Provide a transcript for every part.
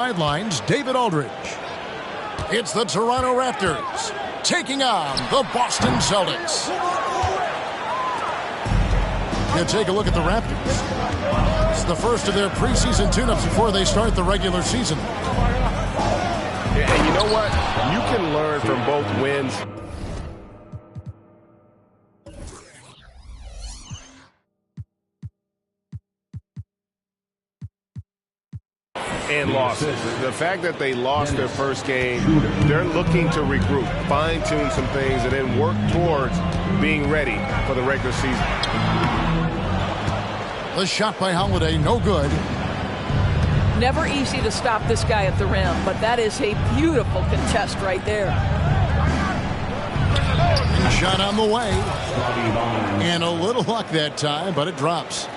Sidelines, David Aldridge. It's the Toronto Raptors taking on the Boston Celtics. You take a look at the Raptors. It's the first of their preseason tune-ups before they start the regular season. And you know what? You can learn from both wins and losses. The fact that they lost their first game, they're looking to regroup, fine-tune some things, and then work towards being ready for the regular season. The shot by Holiday, no good. Never easy to stop this guy at the rim, but that is a beautiful contest right there. Shot on the way. And a little luck that time, but it drops.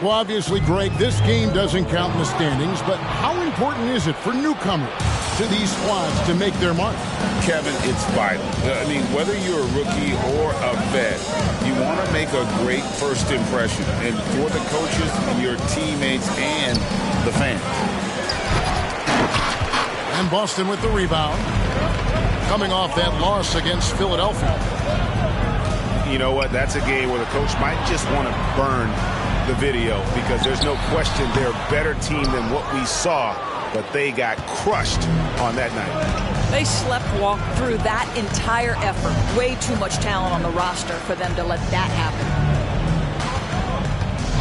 Well, obviously, Greg, this game doesn't count in the standings, but how important is it for newcomers to these squads to make their mark? Kevin, it's vital. I mean, whether you're a rookie or a vet, you want to make a great first impression, and for the coaches, your teammates, and the fans. And Boston with the rebound, coming off that loss against Philadelphia. You know what? That's a game where the coach might just want to burn the video, because there's no question they're a better team than what we saw, but they got crushed on that night. They sleepwalked through that entire effort. Way too much talent on the roster for them to let that happen.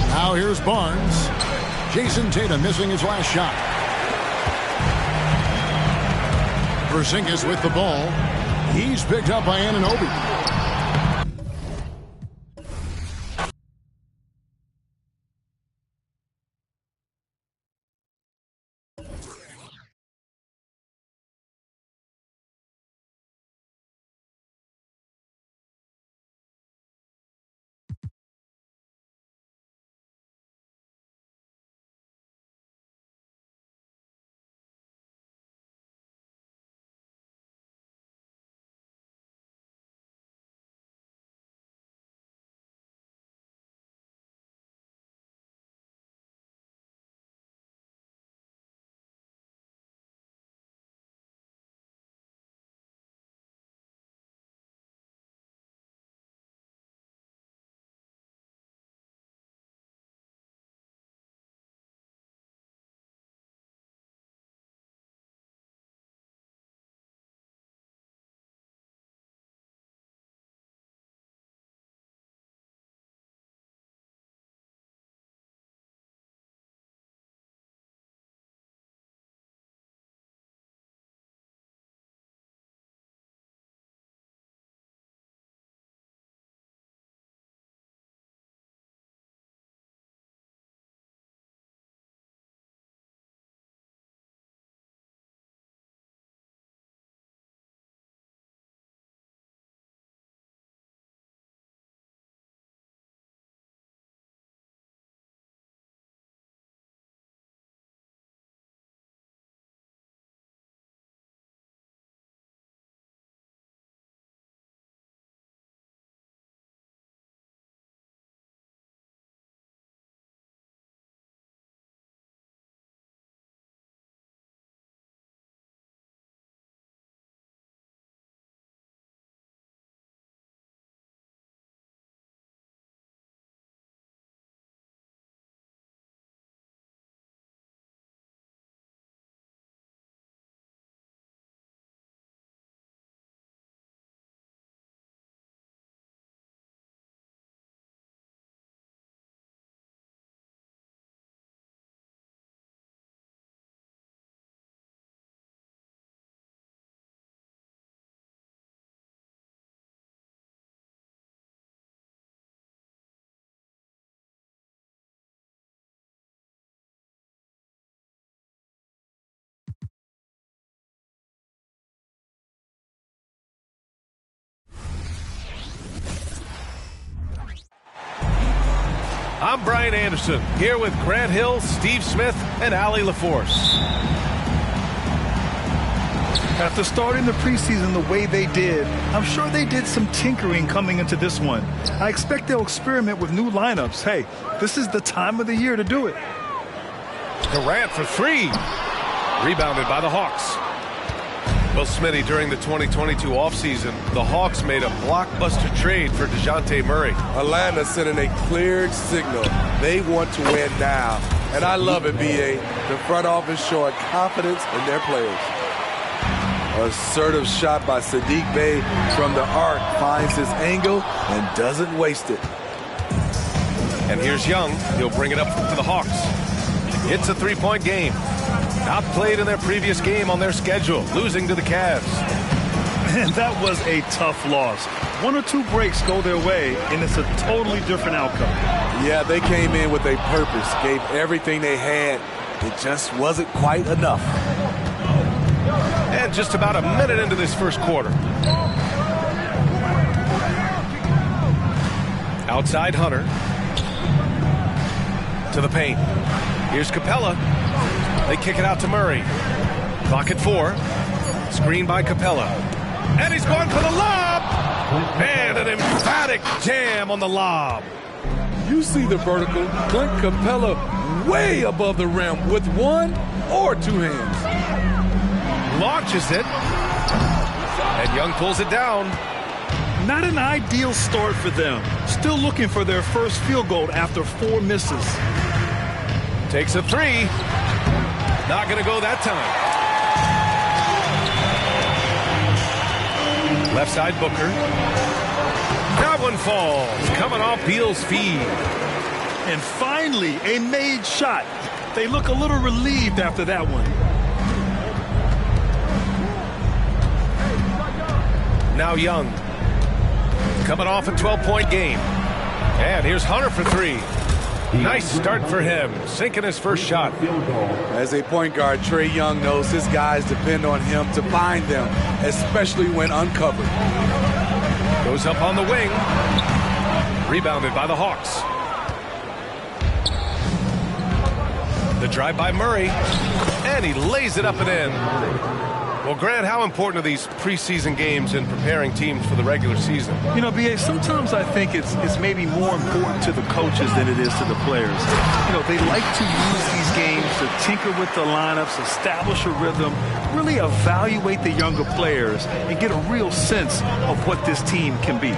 Now here's Barnes. Jason Tatum missing his last shot. Porzingis with the ball. He's picked up by Anunoby. I'm Brian Anderson, here with Grant Hill, Steve Smith, and Allie LaForce. After starting the preseason the way they did, I'm sure they did some tinkering coming into this one. I expect they'll experiment with new lineups. Hey, this is the time of the year to do it. Durant for three. Rebounded by the Hawks. Well, Smitty, during the 2022 offseason, the Hawks made a blockbuster trade for DeJounte Murray. Atlanta sending a clear signal. They want to win now. And I love it, B.A. The front office showing confidence in their players. Assertive shot by Sadiq Bey from the arc. Finds his angle and doesn't waste it. And here's Young. He'll bring it up to the Hawks. It's a three-point game. Outplayed in their previous game on their schedule, losing to the Cavs. And that was a tough loss. One or two breaks go their way, and it's a totally different outcome. Yeah, they came in with a purpose, gave everything they had. It just wasn't quite enough. And just about a minute into this first quarter. Outside Hunter. To the paint. Here's Capella. They kick it out to Murray. Clock at 4. Screen by Capella. And he's going for the lob. And an emphatic jam on the lob. You see the vertical. Clint Capella way above the rim with one or two hands. Launches it. And Young pulls it down. Not an ideal start for them. Still looking for their first field goal after 4 misses. Takes a 3. Not going to go that time. Left side Booker. That one falls. Coming off Beal's feed. And finally, a made shot. They look a little relieved after that one. Now Young. Coming off a 12-point game. And here's Hunter for 3. Nice start for him, sinking his first shot. As a point guard, Trae Young knows his guys depend on him to find them, especially when uncovered. Goes up on the wing. Rebounded by the Hawks. The drive by Murray. And he lays it up and in. Well, Grant, how important are these preseason games in preparing teams for the regular season? You know, B.A., sometimes I think it's maybe more important to the coaches than it is to the players. You know, they like to use these games to tinker with the lineups, establish a rhythm, really evaluate the younger players, and get a real sense of what this team can be.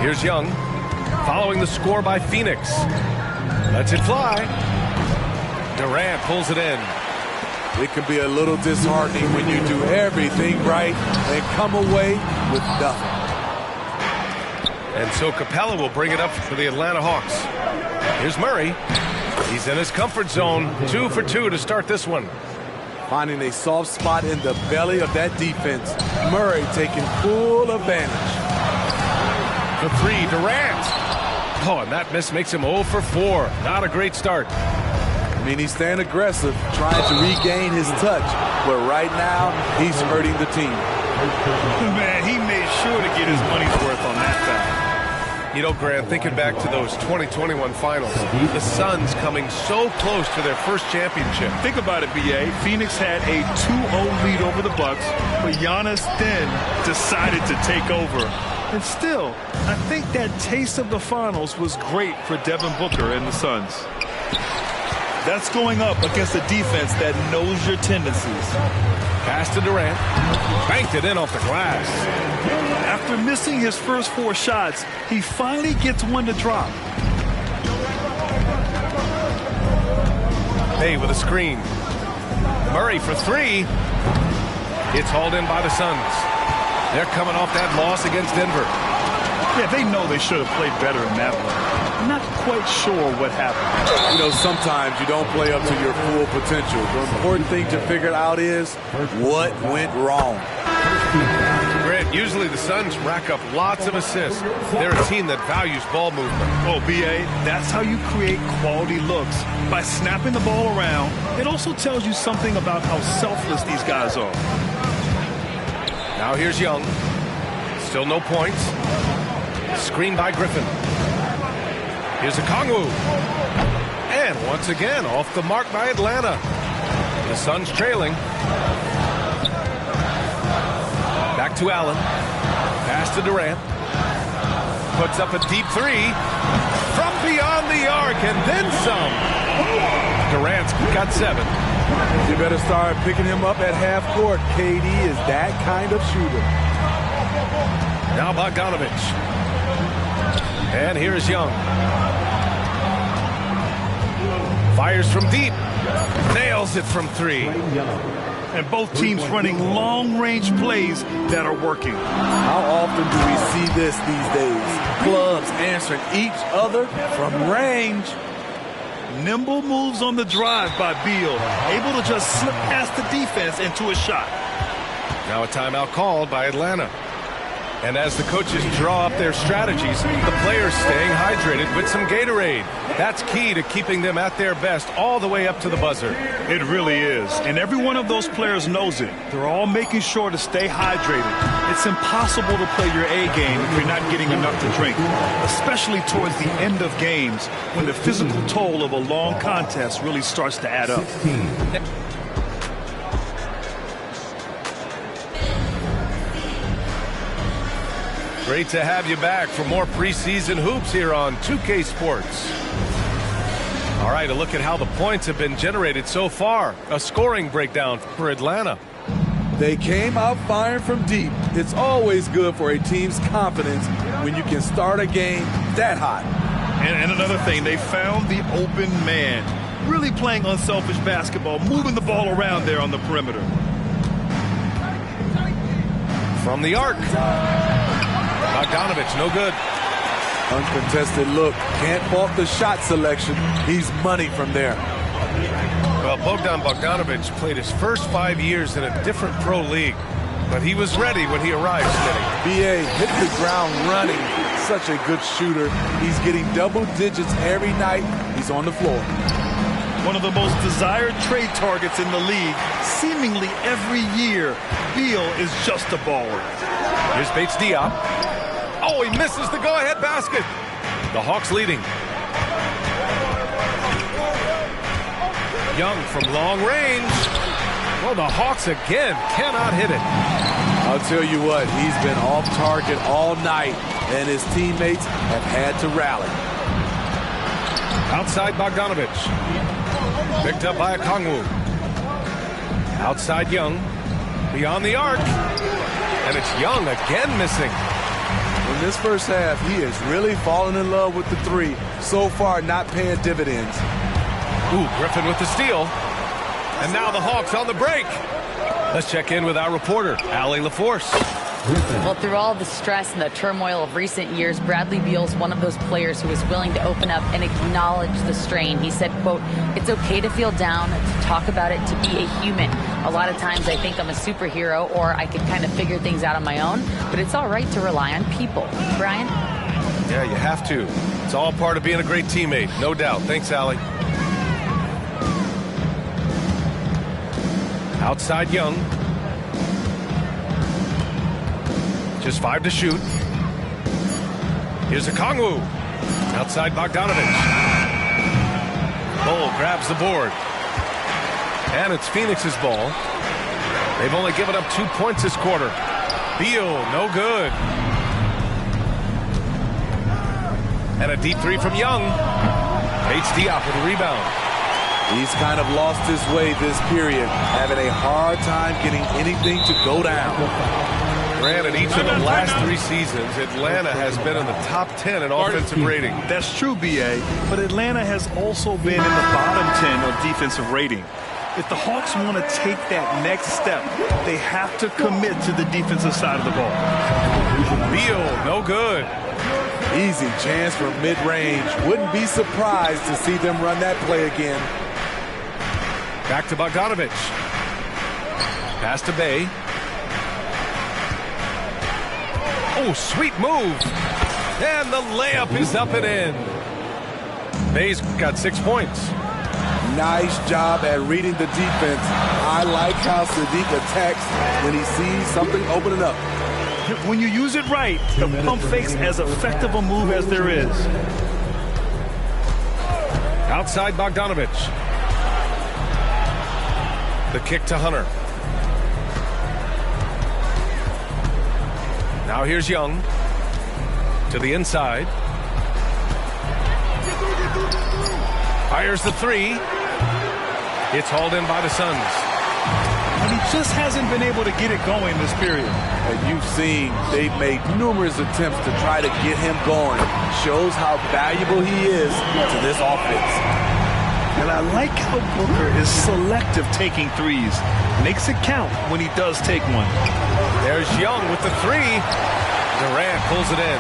Here's Young, following the score by Phoenix. Lets it fly. Durant pulls it in. It can be a little disheartening when you do everything right and come away with nothing. And so Capella will bring it up for the Atlanta Hawks. Here's Murray. He's in his comfort zone. 2 for 2 to start this one. Finding a soft spot in the belly of that defense. Murray taking full advantage. The 3, Durant. Oh, and that miss makes him 0 for 4. Not a great start. I mean, he's staying aggressive, trying to regain his touch. But right now, he's hurting the team. Man, he made sure to get his money's worth on that foul. You know, Grant, thinking back to those 2021 finals, the Suns coming so close to their first championship. Think about it, B.A. Phoenix had a 2-0 lead over the Bucks, but Giannis then decided to take over. And still, I think that taste of the finals was great for Devin Booker and the Suns. That's going up against a defense that knows your tendencies. Pass to Durant. Banked it in off the glass. After missing his first 4 shots, he finally gets one to drop. Hey, with a screen. Murray for 3. It's hauled in by the Suns. They're coming off that loss against Denver. Yeah, they know they should have played better in that one. Not quite sure what happened. You know, sometimes you don't play up to your full potential. The important thing to figure out is what went wrong. Grant, usually the Suns rack up lots of assists. They're a team that values ball movement. Oh, B.A., that's how you create quality looks. By snapping the ball around, it also tells you something about how selfless these guys are. Now here's Young. Still no points. Screen by Griffin. Here's Okongwu. And once again, off the mark by Atlanta. The Suns trailing. Back to Allen. Pass to Durant. Puts up a deep 3. From beyond the arc and then some. Durant's got 7. You better start picking him up at half court. KD is that kind of shooter. Now Bogdanovich. And here's Young. Fires from deep. Nails it from three. And both teams running long-range plays that are working. How often do we see this these days? Clubs answering each other from range. Nimble moves on the drive by Beal, able to just slip past the defense into a shot. Now a timeout called by Atlanta. And as the coaches draw up their strategies, the players staying hydrated with some Gatorade. That's key to keeping them at their best all the way up to the buzzer. It really is. And every one of those players knows it. They're all making sure to stay hydrated. It's impossible to play your A game if you're not getting enough to drink, especially towards the end of games when the physical toll of a long contest really starts to add up. Great to have you back for more preseason hoops here on 2K Sports. All right, a look at how the points have been generated so far. A scoring breakdown for Atlanta. They came out firing from deep. It's always good for a team's confidence when you can start a game that hot. And another thing, they found the open man. Really playing unselfish basketball, moving the ball around there on the perimeter. From the arc. Bogdanovich, no good. Uncontested look. Can't fault the shot selection. He's money from there. Well, Bogdanovich played his first 5 years in a different pro league, but he was ready when he arrived, Smitty. BA hit the ground running. Such a good shooter. He's getting double digits every night he's on the floor. One of the most desired trade targets in the league. Seemingly every year, Beal is just a baller. Here's Bates Diop. Oh, he misses the go-ahead basket. The Hawks leading. Young from long range. Well, the Hawks again cannot hit it. I'll tell you what, he's been off target all night, and his teammates have had to rally. Outside Bogdanovich. Picked up by Okongwu. Outside Young. Beyond the arc. And it's Young again missing. In this first half, he has really fallen in love with the three. So far, not paying dividends. Ooh, Griffin with the steal. And now the Hawks on the break. Let's check in with our reporter, Allie LaForce. Well, through all the stress and the turmoil of recent years, Bradley Beal's one of those players who is willing to open up and acknowledge the strain. He said, quote, "It's okay to feel down, to talk about it, to be a human. A lot of times I think I'm a superhero or I can kind of figure things out on my own, but it's all right to rely on people." Brian? Yeah, you have to. It's all part of being a great teammate, no doubt. Thanks, Allie. Outside Young. Just 5 to shoot. Here's Okongwu. Outside Bogdanovich. Bull grabs the board. And it's Phoenix's ball. They've only given up 2 points this quarter. Beal, no good. And a deep three from Young. Bates Diop with a rebound. He's kind of lost his way this period, having a hard time getting anything to go down. Granted, each of the last 3 seasons, Atlanta has been in the top 10 in offensive rating. That's true, BA, but Atlanta has also been in the bottom 10 of defensive rating. If the Hawks want to take that next step, they have to commit to the defensive side of the ball. Beal, no good. Easy chance from mid-range. Wouldn't be surprised to see them run that play again. Back to Bogdanovich. Pass to Bay. Oh, sweet move. And the layup is up and in. Bay's got 6 points. Nice job at reading the defense. I like how Sadiq attacks when he sees something opening up. When you use it right, the pump fake's as effective a move as there is. Outside Bogdanovich. The kick to Hunter. Now here's Young. To the inside. Fires the 3. It's hauled in by the Suns. And he just hasn't been able to get it going this period. And you've seen they've made numerous attempts to try to get him going. Shows how valuable he is to this offense. And I like how Booker is selective taking threes. Makes it count when he does take one. There's Young with the three. Durant pulls it in.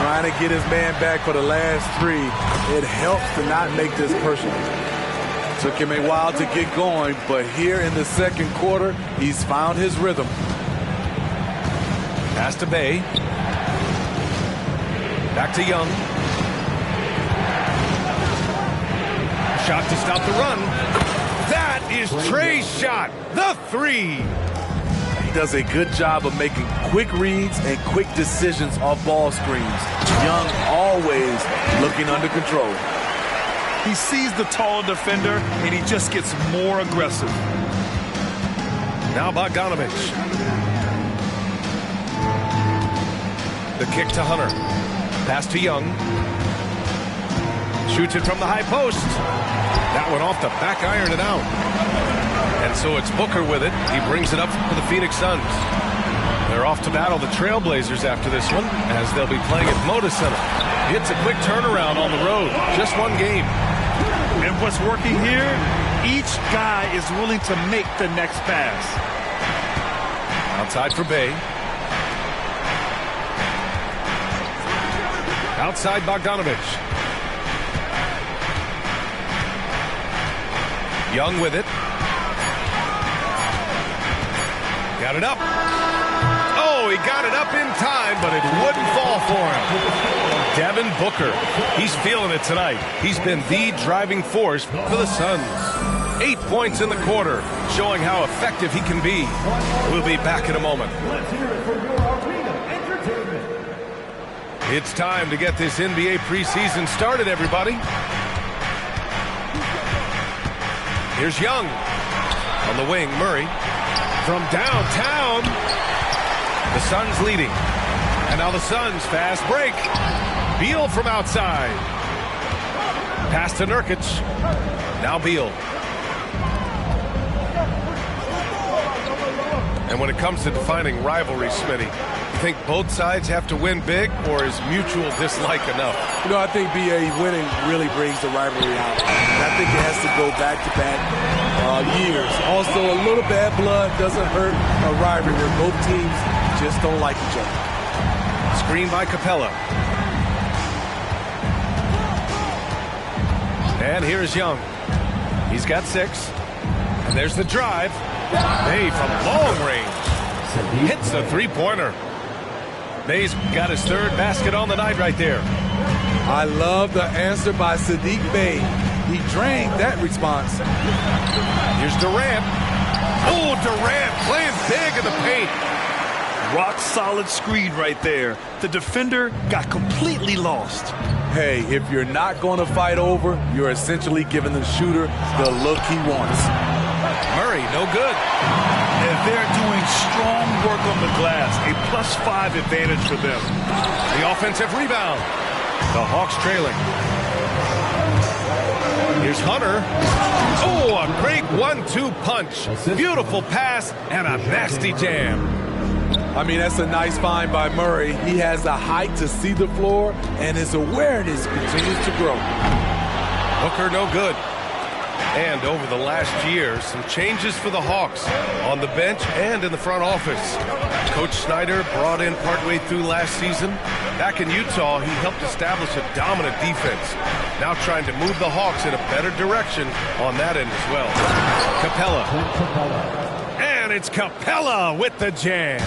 Trying to get his man back for the last three. It helps to not make this personal. Took him a while to get going, but here in the second quarter, he's found his rhythm. Pass to Bay. Back to Young. Shot to stop the run. That is Trey's shot. The three. He does a good job of making quick reads and quick decisions off ball screens. Young always looking under control. He sees the tall defender, and he just gets more aggressive. Now Bogdanovich. The kick to Hunter. Pass to Young. Shoots it from the high post. That one off the back iron and out. And so it's Booker with it. He brings it up for the Phoenix Suns. They're off to battle the Trailblazers after this one, as they'll be playing at Moda Center. It's a quick turnaround on the road. Just one game. And what's working here, each guy is willing to make the next pass. Outside for Bay. Outside Bogdanovich. Young with it. Got it up. Oh, he got it up in time, but it wouldn't fall for him. Devin Booker. He's feeling it tonight. He's been the driving force for the Suns. 8 points in the quarter, showing how effective he can be. We'll be back in a moment. It's time to get this NBA preseason started, everybody. Here's Young. On the wing, Murray. From downtown. The Suns leading. And now the Suns fast break. Beal from outside. Pass to Nurkic. Now Beal. And when it comes to defining rivalry, Smitty, you think both sides have to win big, or is mutual dislike enough? You know, I think BA winning really brings the rivalry out. And I think it has to go back-to-back years. Also, a little bad blood doesn't hurt a rivalry where both teams just don't like each other. Screen by Capella. And here's Young. He's got 6. And there's the drive. Bay from long range. Hits a three-pointer. Bay's got his 3rd basket on the night right there. I love the answer by Sadiq Bey. He drained that response. Here's Durant. Oh, Durant playing big in the paint. Rock solid screen right there. The defender got completely lost. Hey, if you're not going to fight over, you're essentially giving the shooter the look he wants. Murray, no good. And they're doing strong work on the glass. A +5 advantage for them. The offensive rebound. The Hawks trailing. Here's Hunter. Oh, a great 1-2 punch. Beautiful pass and a nasty jam. I mean, that's a nice find by Murray. He has the height to see the floor, and his awareness continues to grow. Booker, no good. And over the last year, some changes for the Hawks on the bench and in the front office. Coach Snyder brought in partway through last season. Back in Utah, he helped establish a dominant defense. Now trying to move the Hawks in a better direction on that end as well. Capella. And it's Capella with the jam.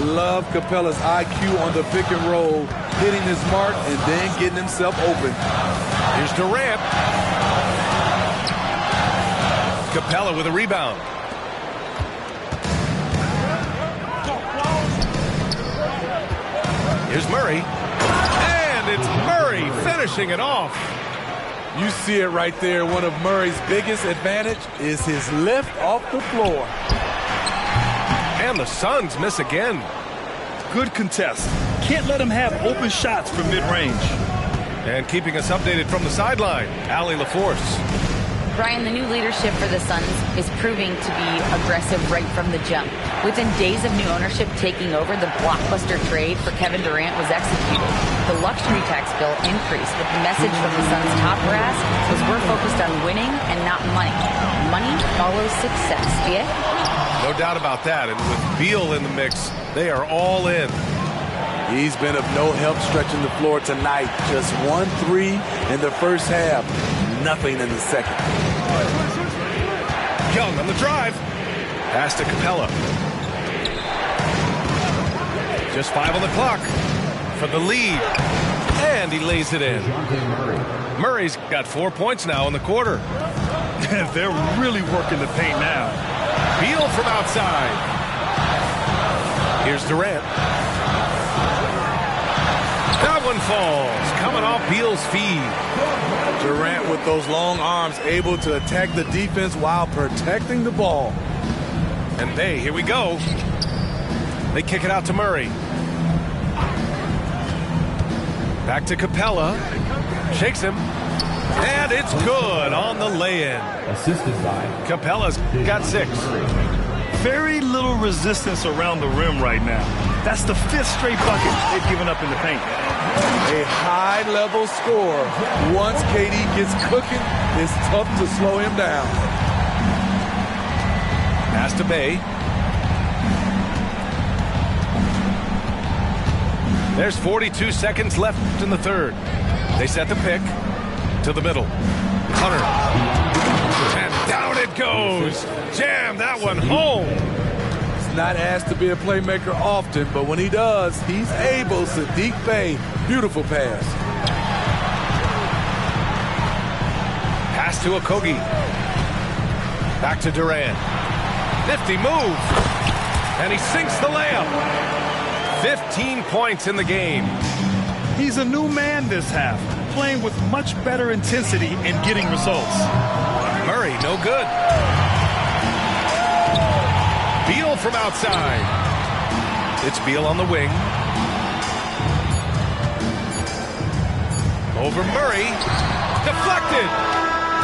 Love Capella's IQ on the pick and roll, hitting his mark and then getting himself open. Here's Durant. Capella with a rebound. Here's Murray. And it's Murray finishing it off. You see it right there. One of Murray's biggest advantage is his lift off the floor. And the Suns miss again. Good contest. Can't let him have open shots from mid-range. And keeping us updated from the sideline, Allie LaForce. Brian, the new leadership for the Suns is proving to be aggressive right from the jump. Within days of new ownership taking over, the blockbuster trade for Kevin Durant was executed. The luxury tax bill increased, but the message from the Suns' top brass was we're focused on winning and not money. Money follows success, yeah? No doubt about that. And with Beal in the mix, they are all in. He's been of no help stretching the floor tonight. Just 1-3 in the first half. Nothing in the second. Young on the drive. Pass to Capella. Just 5 on the clock for the lead. And he lays it in. Murray's got 4 points now in the quarter. They're really working the paint now. Beal from outside. Here's Durant. That one falls, coming off Beal's feed. Durant with those long arms able to attack the defense while protecting the ball. And here we go. They kick it out to Murray. Back to Capella. Shakes him. And it's good on the lay-in. Assisted by Capella's got 6. Very little resistance around the rim right now. That's the 5th straight bucket they've given up in the paint. A high-level score. Once KD gets cooking, it's tough to slow him down. Pass to Bay. There's 42 seconds left in the third. They set the pick to the middle. Hunter. And down it goes. Jam that one home. He's not asked to be a playmaker often, but when he does, he's able. Sadiq Bey, beautiful pass. Pass to Okogie. Back to Durant. Nifty move. And he sinks the layup. 15 points in the game. He's a new man this half, playing with much better intensity and getting results. Murray, no good. Beal from outside. It's Beal on the wing. Over Murray. Deflected.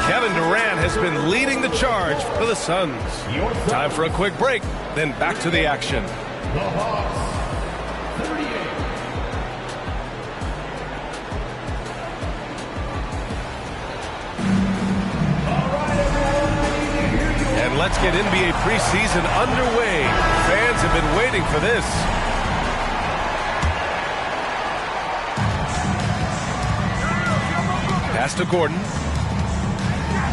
Kevin Durant has been leading the charge for the Suns. Time for a quick break, then back to the action. And let's get NBA preseason underway. Fans have been waiting for this. Pass to Gordon.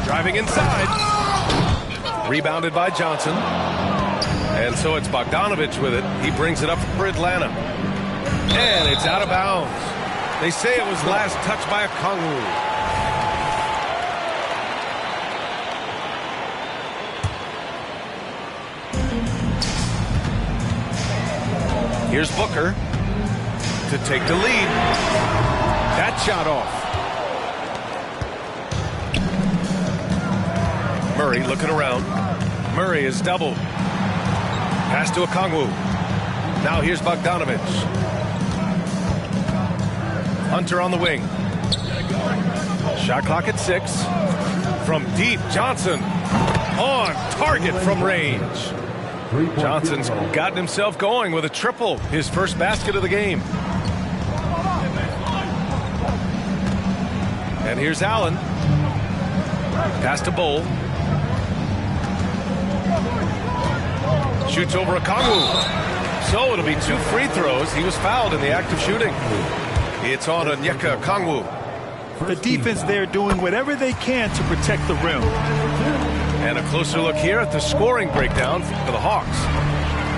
Driving inside. Rebounded by Johnson. And so it's Bogdanovich with it. He brings it up for Atlanta. And it's out of bounds. They say it was last touched by a Kongwu. Here's Booker to take the lead. That shot off. Murray looking around. Murray is doubled. Pass to Okongwu. Now here's Bogdanovich. Hunter on the wing. Shot clock at 6. From deep, Johnson on target from range. Johnson's gotten himself going with a triple, his first basket of the game. And here's Allen. Pass to Bull. Shoots over Okongwu. So it'll be 2 free throws. He was fouled in the act of shooting. It's on Onyeka Okongwu. The defense there doing whatever they can to protect the rim. And a closer look here at the scoring breakdown for the Hawks.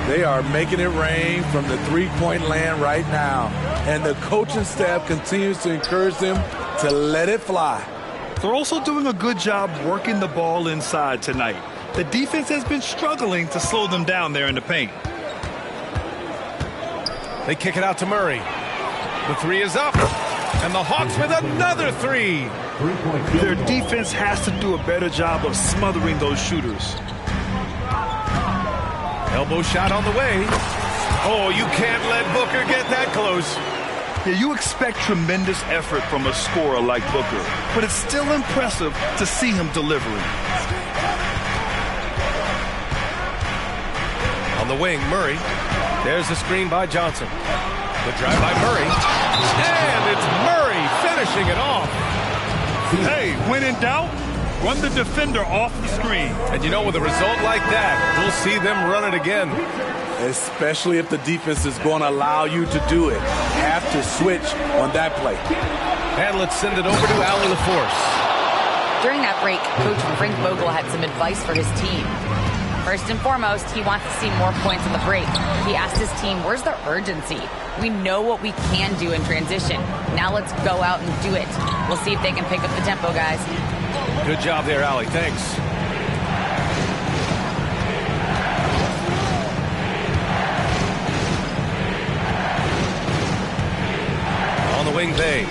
They are making it rain from the three-point land right now. And the coaching staff continues to encourage them to let it fly. They're also doing a good job working the ball inside tonight. The defense has been struggling to slow them down there in the paint. They kick it out to Murray. The 3 is up. And the Hawks with another 3. Their defense has to do a better job of smothering those shooters. Elbow shot on the way. Oh, you can't let Booker get that close. Yeah, you expect tremendous effort from a scorer like Booker, but it's still impressive to see him delivering. On the wing, Murray. There's the screen by Johnson. The drive by Murray. And it's Murray finishing it off. Hey, when in doubt, run the defender off the screen. And you know, with a result like that, we'll see them run it again. Especially if the defense is going to allow you to do it. Have to switch on that play. And let's send it over to Allie LaForce. During that break, Coach Frank Vogel had some advice for his team. First and foremost, he wants to see more points in the break. He asked his team, where's the urgency? We know what we can do in transition. Now let's go out and do it. We'll see if they can pick up the tempo, guys. Good job there, Allie. Thanks. On the wing, Bay.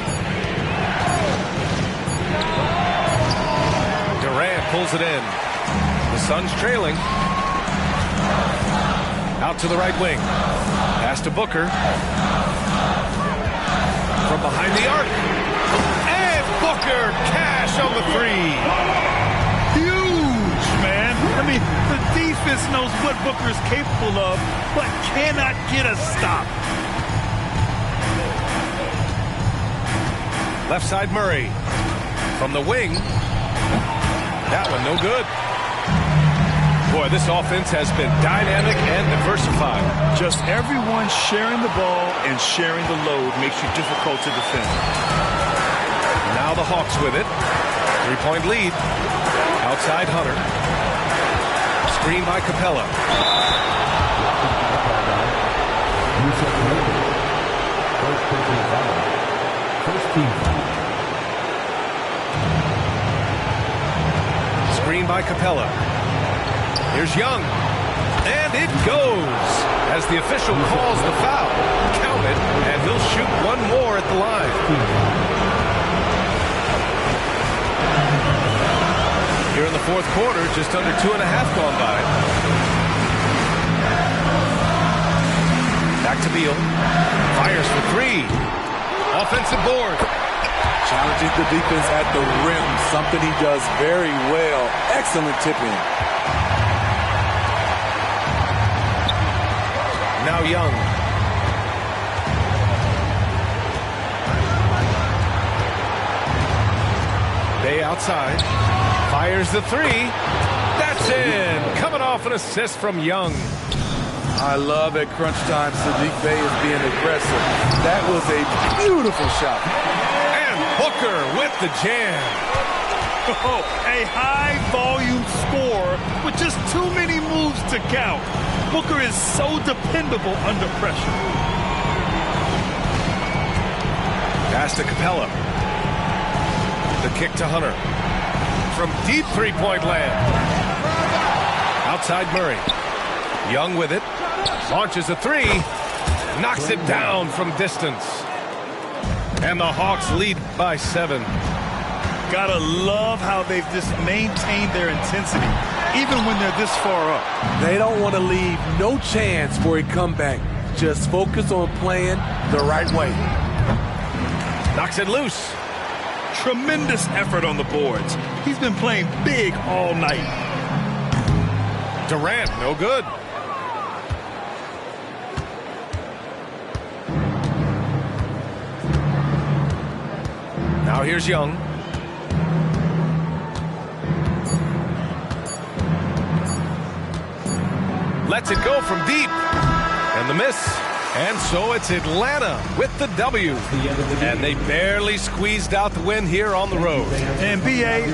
Durant pulls it in. The Suns trailing. Out to the right wing. Pass to Booker. From behind the arc. And Booker cash on the three. Huge, man. I mean, the defense knows what Booker's capable of, but cannot get a stop. Left side Murray. From the wing. That one no good. Boy, this offense has been dynamic and diversified. Just everyone sharing the ball and sharing the load makes you difficult to defend. Now the Hawks with it. 3-point lead. Outside Hunter. Screen by Capella. Screen by Capella. Here's Young. And it goes as the official calls the foul. Count it, and he'll shoot one more at the line. Here in the fourth quarter, just under 2.5 gone by. Back to Beal. Fires for three. Offensive board. Challenging the defense at the rim, something he does very well. Excellent tipping. Now Young. Bay outside. Fires the three. That's in. Coming off an assist from Young. I love at crunch time Saddiq Bey is being aggressive. That was a beautiful shot. And Booker with the jam. Oh, a high-volume score with just too many moves to count. Booker is so dependable under pressure. Pass to Capella. The kick to Hunter. From deep three-point land. Outside Murray. Young with it. Launches a three. Knocks it down from distance. And the Hawks lead by 7. Gotta love how they've just maintained their intensity, even when they're this far up. They don't want to leave no chance for a comeback. Just focus on playing the right way. Knocks it loose. Tremendous effort on the boards. He's been playing big all night. Durant, no good. Now here's Young. Lets it go from deep. And the miss. And so it's Atlanta with the W. And they barely squeezed out the win here on the road. And B.A.,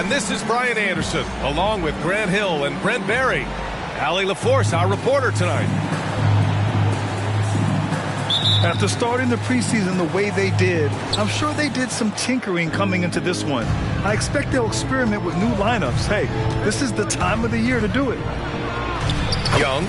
And this is Brian Anderson, along with Grant Hill and Brent Barry. Allie LaForce, our reporter tonight. After starting the preseason the way they did, I'm sure they did some tinkering coming into this one. I expect they'll experiment with new lineups. Hey, this is the time of the year to do it. Young,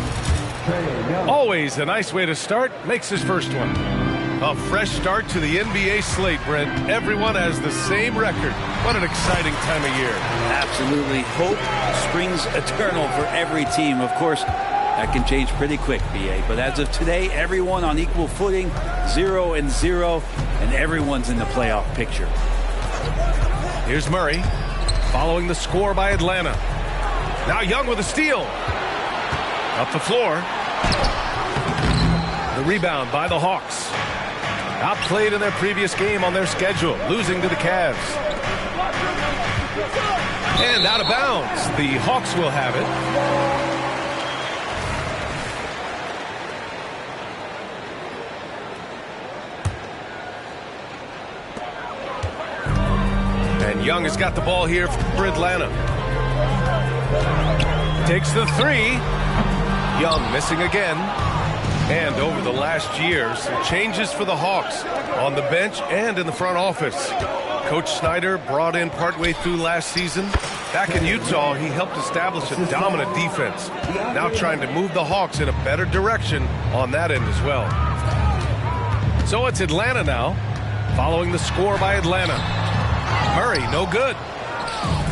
always a nice way to start, makes his first one. A fresh start to the NBA slate, Brent. Everyone has the same record. What an exciting time of year. Absolutely. Hope springs eternal for every team. Of course, that can change pretty quick, BA. But as of today, everyone on equal footing, 0-0, and everyone's in the playoff picture. Here's Murray, following the score by Atlanta. Now Young with a steal. Up the floor. The rebound by the Hawks. Outplayed in their previous game on their schedule, losing to the Cavs. And out of bounds. The Hawks will have it. And Young has got the ball here for Atlanta. Takes the three. Young missing again. And over the last year, some changes for the Hawks on the bench and in the front office. Coach Snyder brought in partway through last season. Back in Utah, he helped establish a dominant defense. Now trying to move the Hawks in a better direction on that end as well. So it's Atlanta now, following the score by Atlanta. Murray, no good.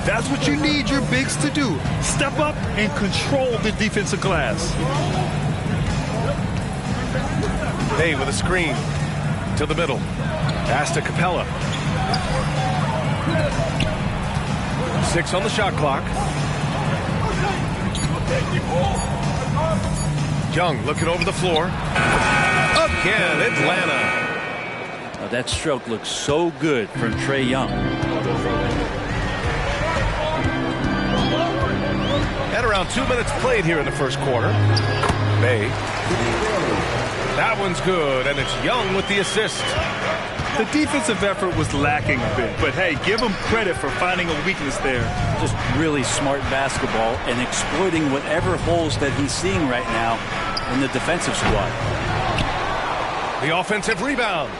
That's what you need your bigs to do. Step up and control the defensive glass. Bay with a screen to the middle. Pass to Capella. 6 on the shot clock. Young looking over the floor. Again, Atlanta. Now that stroke looks so good from Trae Young. At around 2 minutes played here in the first quarter. Bay. That one's good, and it's Young with the assist. The defensive effort was lacking a bit, but hey, give him credit for finding a weakness there. Just really smart basketball and exploiting whatever holes that he's seeing right now in the defensive squad. The offensive rebound.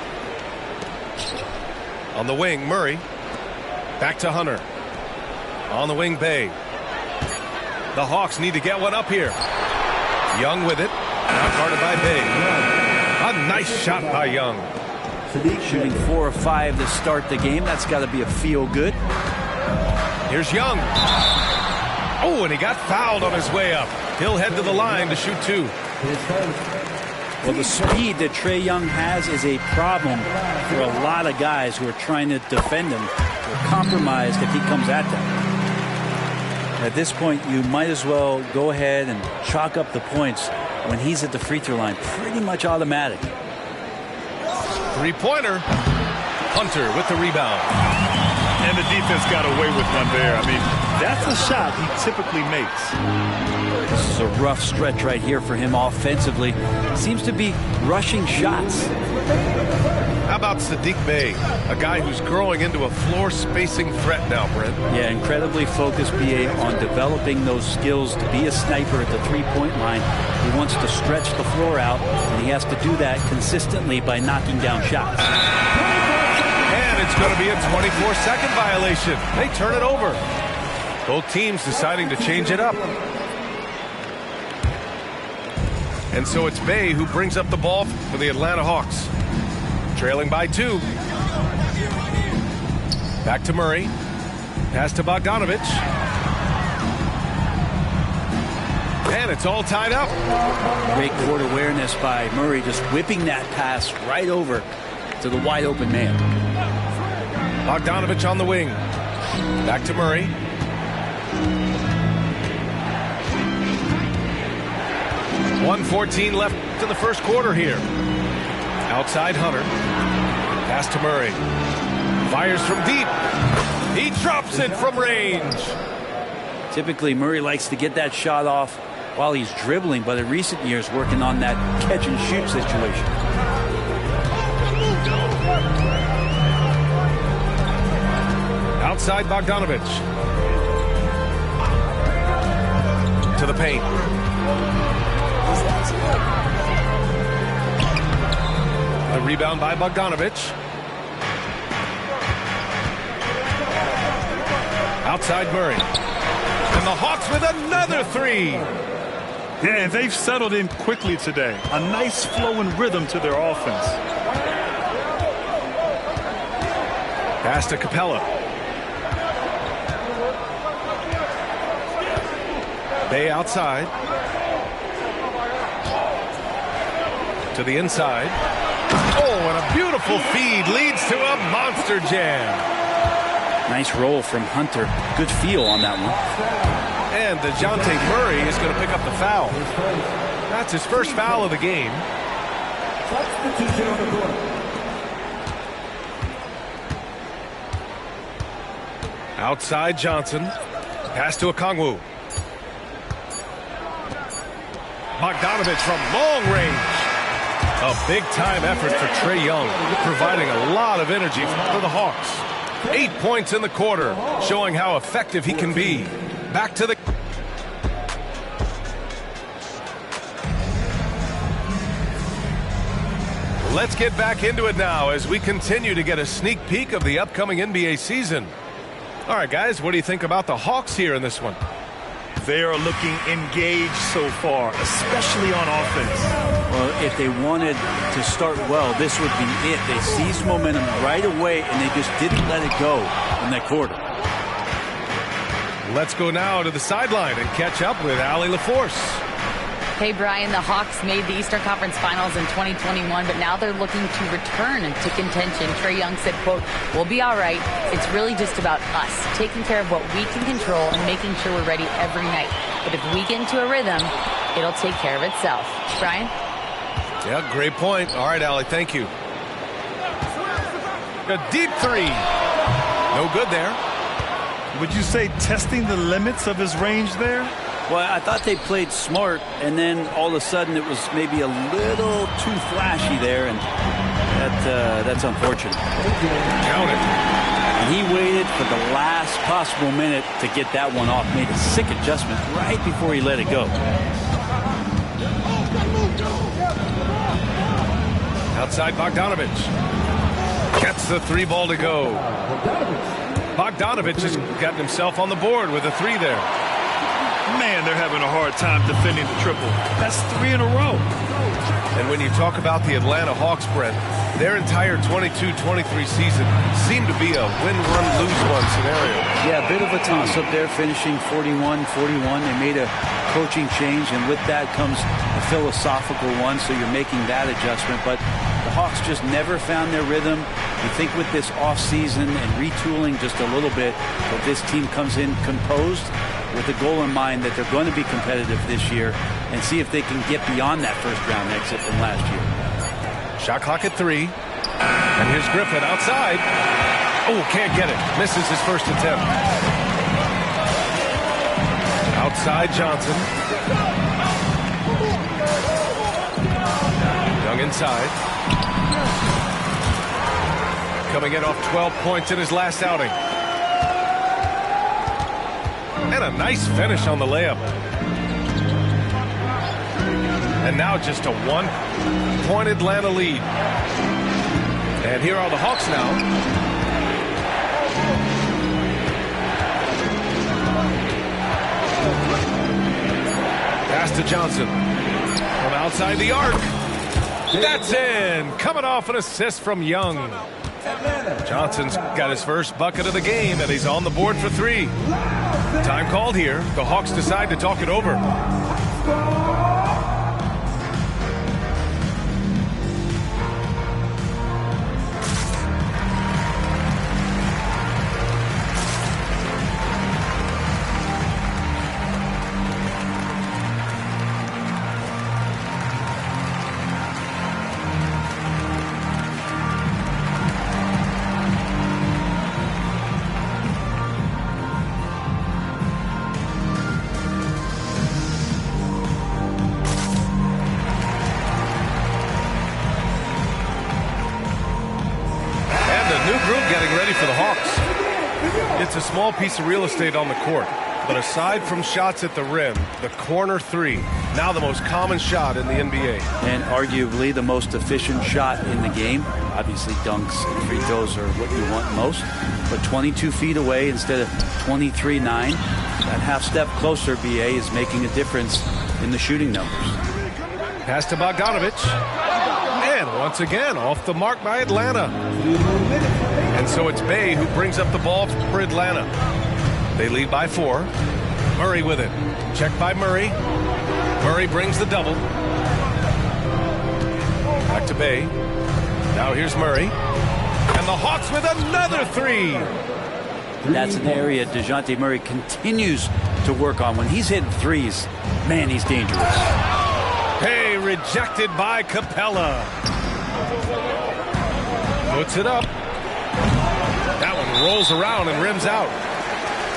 On the wing, Murray. Back to Hunter. On the wing, Bay. The Hawks need to get one up here. Young with it. Now guarded by Bay. A nice shot by Young. Shooting 4 of 5 to start the game. That's got to be a feel good. Here's Young. Oh, and he got fouled on his way up. He'll head to the line to shoot 2. Well, the speed that Trae Young has is a problem for a lot of guys who are trying to defend him or compromised if he comes at them. At this point, you might as well go ahead and chalk up the points when he's at the free throw line. Pretty much automatic. Three-pointer. Hunter with the rebound. And the defense got away with one there. I mean, that's a shot he typically makes. This is a rough stretch right here for him offensively. Seems to be rushing shots. How about Sadiq Bey, a guy who's growing into a floor-spacing threat now, Brent? Yeah, incredibly focused, BA, on developing those skills to be a sniper at the three-point line. He wants to stretch the floor out, and he has to do that consistently by knocking down shots. And it's going to be a 24-second violation. They turn it over. Both teams deciding to change it up. And so it's Bey who brings up the ball for the Atlanta Hawks. Trailing by 2. Back to Murray. Pass to Bogdanovich. And it's all tied up. Great court awareness by Murray, just whipping that pass right over to the wide open man. Bogdanovich on the wing. Back to Murray. .114 left in the first quarter here. Outside Hunter. Pass to Murray. Fires from deep. He drops it from range. Typically, Murray likes to get that shot off while he's dribbling, but in recent years, working on that catch-and-shoot situation. Outside Bogdanovich. to the paint. A rebound by Bogdanovich. Outside Murray. And the Hawks with another three. Yeah, and they've settled in quickly today. A nice flow and rhythm to their offense. Pass to Capella. Bay outside. To the inside. Oh, and a beautiful feed leads to a monster jam. Nice roll from Hunter. Good feel on that one. And DeJounte Murray is going to pick up the foul. That's his first foul of the game. Outside Johnson. Pass to Okongwu. Bogdanovich from long range. A big-time effort for Trae Young, providing a lot of energy for the Hawks. 8 points in the quarter, showing how effective he can be. Back to the... Let's get back into it now as we continue to get a sneak peek of the upcoming NBA season. All right, guys, what do you think about the Hawks here in this one? They are looking engaged so far, especially on offense. Well, if they wanted to start well, this would be it. They seized momentum right away, and they just didn't let it go in that quarter. Let's go now to the sideline and catch up with Allie LaForce. Hey, Brian, the Hawks made the Eastern Conference Finals in 2021, but now they're looking to return to contention. Trae Young said, quote, "We'll be all right. It's really just about us, taking care of what we can control and making sure we're ready every night. But if we get into a rhythm, it'll take care of itself." Brian? Yeah, great point. All right, Allie, thank you. A deep three. No good there. Would you say testing the limits of his range there? Well, I thought they played smart, and then all of a sudden it was maybe a little too flashy there, and that's unfortunate. Count it. And he waited for the last possible minute to get that one off, made a sick adjustment right before he let it go. Outside Bogdanovich. Gets the three ball to go. Bogdanovich has gotten himself on the board with a three there. Man, they're having a hard time defending the triple. That's 3 in a row. And when you talk about the Atlanta Hawks, Brent, their entire 22-23 season seemed to be a win-one, lose-one scenario. Yeah, a bit of a toss-up there, finishing 41-41. They made a coaching change, and with that comes a philosophical one, so you're making that adjustment. But the Hawks just never found their rhythm. You think with this offseason and retooling just a little bit, that this team comes in composed, with the goal in mind that they're going to be competitive this year and see if they can get beyond that first-round exit from last year. Shot clock at 3. And here's Griffin outside. Oh, can't get it. Misses his first attempt. Outside Johnson. Young inside. Coming in off 12 points in his last outing. And a nice finish on the layup. And now just a 1-point Atlanta lead. And here are the Hawks now. Pass to Johnson. From outside the arc. That's in. Coming off an assist from Young. Johnson's got his first bucket of the game, and he's on the board for 3. Time called here. The Hawks decide to talk it over. Getting ready for the Hawks. It's a small piece of real estate on the court. But aside from shots at the rim, the corner three, now the most common shot in the NBA. And arguably the most efficient shot in the game. Obviously, dunks and free throws are what you want most. But 22 feet away instead of 23-9. That half step closer, BA, is making a difference in the shooting numbers. Pass to Bogdanovic. And once again, off the mark by Atlanta. And so it's Bay who brings up the ball for Atlanta. They lead by 4. Murray with it. Checked by Murray. Murray brings the double. Back to Bay. Now here's Murray. And the Hawks with another 3. That's an area DeJounte Murray continues to work on. When he's hitting threes, man, he's dangerous. Hey, rejected by Capella. Puts it up. That one rolls around and rims out.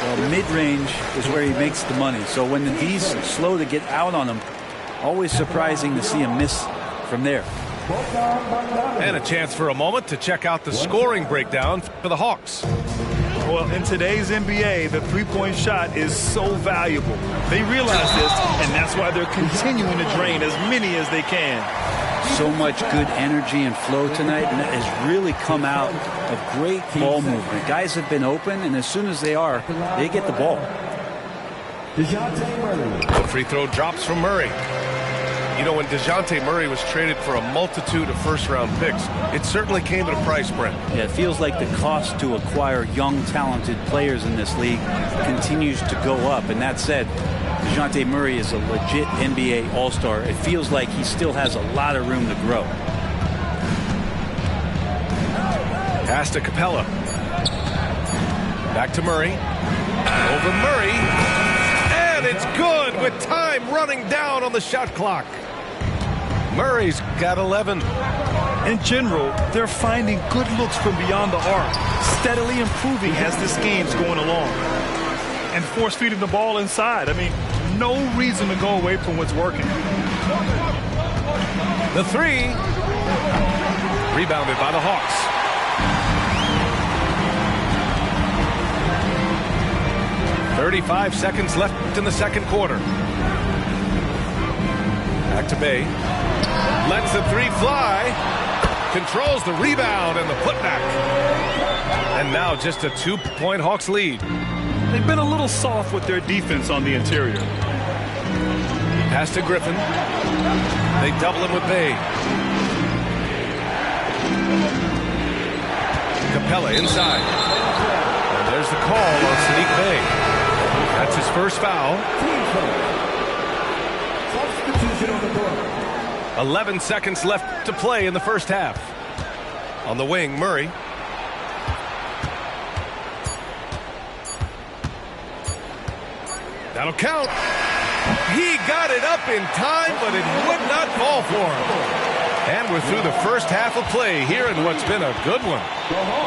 Well, mid-range is where he makes the money. So when the D's slow to get out on him, always surprising to see him miss from there. And a chance for a moment to check out the scoring breakdown for the Hawks. Well, in today's NBA, the three-point shot is so valuable. They realize this, and that's why they're continuing to drain as many as they can. So much good energy and flow tonight, and that has really come out of great ball movement. Guys have been open, and as soon as they are, they get the ball. The free throw drops from Murray. You know, when DeJounte Murray was traded for a multitude of first-round picks, it certainly came at a price, Brent. Yeah, it feels like the cost to acquire young, talented players in this league continues to go up. And that said, DeJounte Murray is a legit NBA All-Star. It feels like he still has a lot of room to grow. Pass to Capella. Back to Murray. Over Murray. And it's good with time running down on the shot clock. Murray's got 11. In general, they're finding good looks from beyond the arc, steadily improving as this game's going along. And force-feeding the ball inside. I mean, no reason to go away from what's working. The 3. Rebounded by the Hawks. "35 seconds left in the second quarter." Back to Bay. Lets the 3 fly. Controls the rebound and the putback. And now just a 2-point Hawks lead. They've been a little soft with their defense on the interior. Pass to Griffin. They double him with Bay. Capella inside. And there's the call on Sadiq Bay. That's his first foul. 11 seconds left to play in the first half. On the wing, Murray. That'll count. He got it up in time, but it would not fall for him. And we're through the first half of play here in what's been a good one.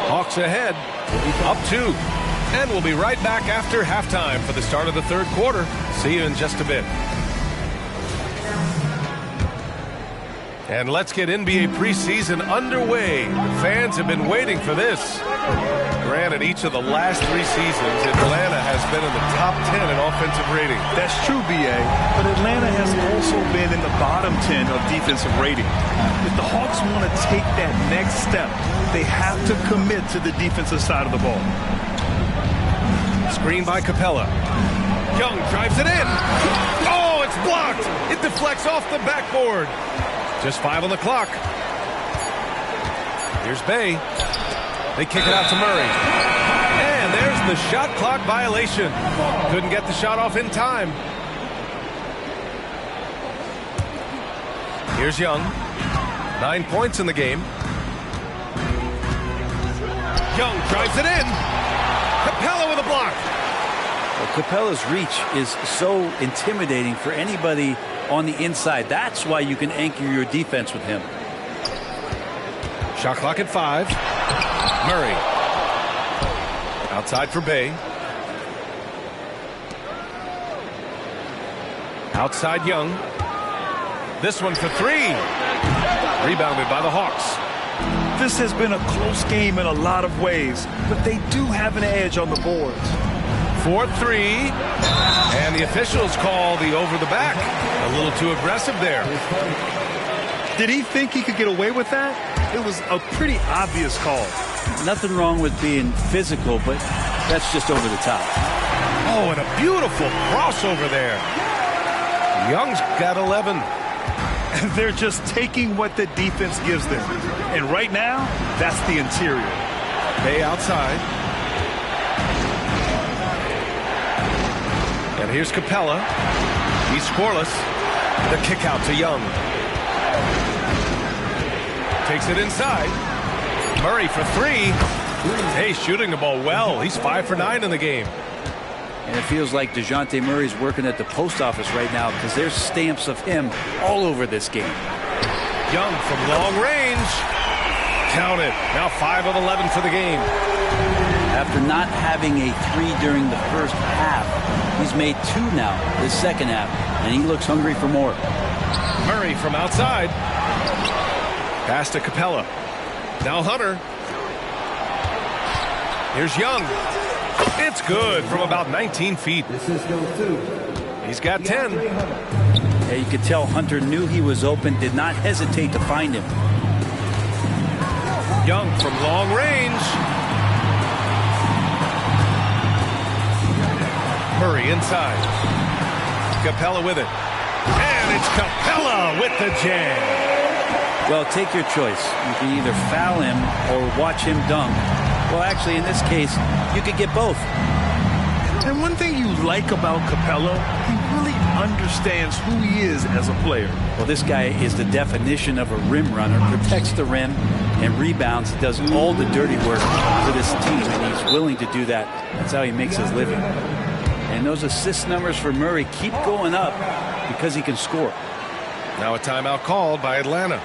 Hawks ahead, up 2. And we'll be right back after halftime for the start of the third quarter. See you in just a bit. And let's get NBA preseason underway. The fans have been waiting for this. Granted, each of the last 3 seasons, Atlanta has been in the top 10 in offensive rating. That's true, BA, but Atlanta has also been in the bottom 10 of defensive rating. If the Hawks want to take that next step, they have to commit to the defensive side of the ball. Screen by Capella. Young drives it in. Oh, it's blocked. It deflects off the backboard. Just 5 on the clock. Here's Bay. They kick it out to Murray. And there's the shot clock violation. Couldn't get the shot off in time. Here's Young. 9 points in the game. Young drives it in. Capella with a block. Well, Capella's reach is so intimidating for anybody on the inside. That's why you can anchor your defense with him. Shot clock at 5. Murray. Outside for Bay. Outside Young. This one for 3. Rebounded by the Hawks. This has been a close game in a lot of ways, but they do have an edge on the boards. 4-3. And the officials call the over the back. A little too aggressive there. Did he think he could get away with that? It was a pretty obvious call. Nothing wrong with being physical, but that's just over the top. Oh, and a beautiful crossover there. Young's got 11. And they're just taking what the defense gives them. And right now, that's the interior. Bay outside. And here's Capella. He's scoreless. The kick out to Young. Takes it inside. Murray for 3. Hey, shooting the ball well. He's 5 for 9 in the game. And it feels like DeJounte Murray's working at the post office right now because there's stamps of him all over this game. Young from long range. Count it. Now 5 of 11 for the game. After not having a 3 during the first half, he's made 2 now this second half, and he looks hungry for more. Murray from outside. Pass to Capella. Now Hunter. Here's Young. It's good from about 19 feet. He's got 10. Yeah, you could tell Hunter knew he was open, did not hesitate to find him. Young from long range. Murray inside. Capella with it. And it's Capella with the jam. Well, take your choice. You can either foul him or watch him dunk. Well, actually, in this case, you could get both. And one thing you like about Capella, he really understands who he is as a player. Well, this guy is the definition of a rim runner, protects the rim and rebounds, does all the dirty work for this team, and he's willing to do that. That's how he makes his living. And those assist numbers for Murray keep going up because he can score. Now a timeout called by Atlanta.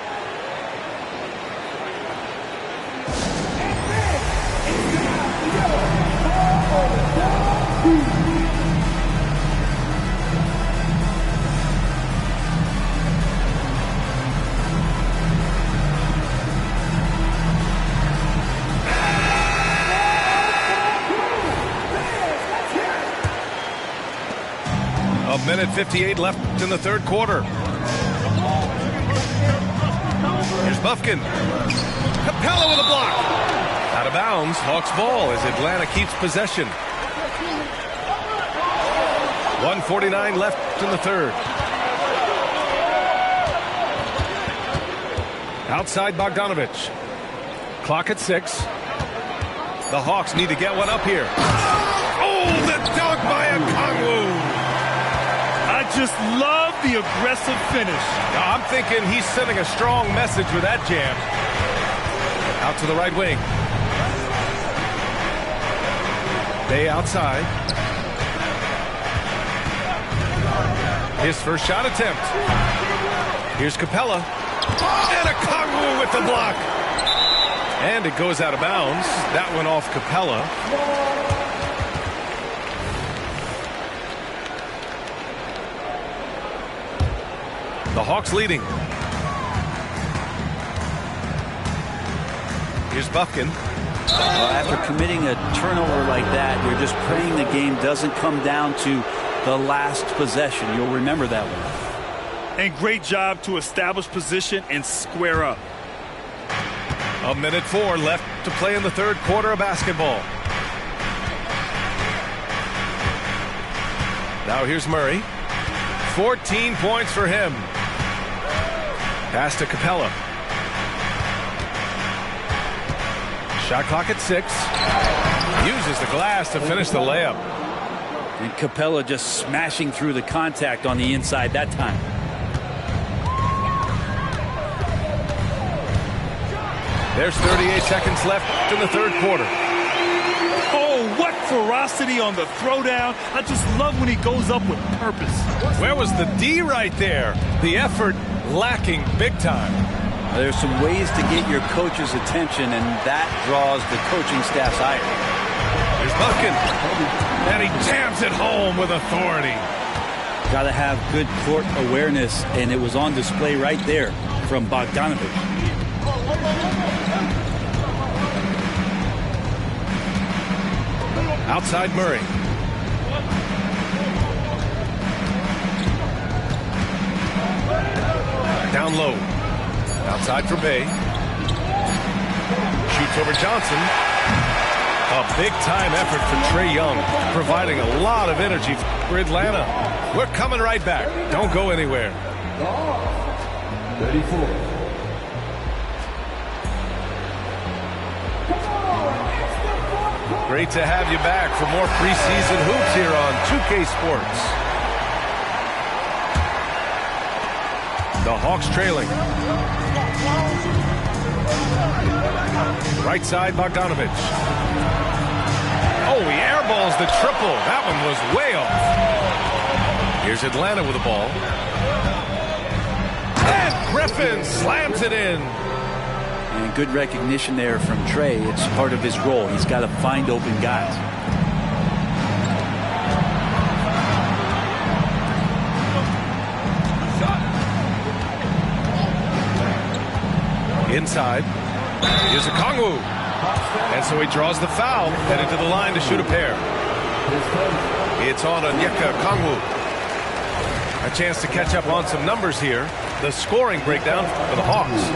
A minute 58 left in the third quarter. Here's Buffkin. Capella with a block. Out of bounds. Hawks ball as Atlanta keeps possession. 1:49 left in the third. Outside Bogdanovich. Clock at 6. The Hawks need to get one up here. Oh, the dunk by Okongwu. I just love the aggressive finish. Now, I'm thinking he's sending a strong message with that jam. Out to the right wing. Bay outside. His first shot attempt. Here's Capella. And Okongwu with the block. And it goes out of bounds. That went off Capella. The Hawks leading. Here's Buffkin. After committing a turnover like that, you're just praying the game doesn't come down to the last possession. You'll remember that one. And great job to establish position and square up. A minute 4 left to play in the third quarter of basketball. Now here's Murray. 14 points for him. Pass to Capella. Shot clock at 6. Uses the glass to finish the layup. And Capella just smashing through the contact on the inside that time. There's 38 seconds left in the third quarter. Oh, what ferocity on the throwdown. I just love when he goes up with purpose. Where was the D right there? The effort lacking big time. There's some ways to get your coach's attention, and that draws the coaching staff's ire. Here's Buffkin. And he jams it home with authority. Got to have good court awareness, and it was on display right there from Bogdanovich. Outside Murray. down low. Outside for Bay. Shoots over Johnson. A big-time effort for Trae Young, providing a lot of energy for Atlanta. We're coming right back. Don't go anywhere. 34. Great to have you back for more preseason hoops here on 2K Sports. The Hawks trailing. Right side, Bogdanovich. Oh, he airballs the triple. That one was way off. Here's Atlanta with the ball. And Griffin slams it in. And good recognition there from Trae. It's part of his role. He's got to find open guys. Inside. Here's a Kongwu. And so he draws the foul, headed to the line to shoot a pair. It's on Onyeka Kongwu. A chance to catch up on some numbers here. The scoring breakdown for the Hawks.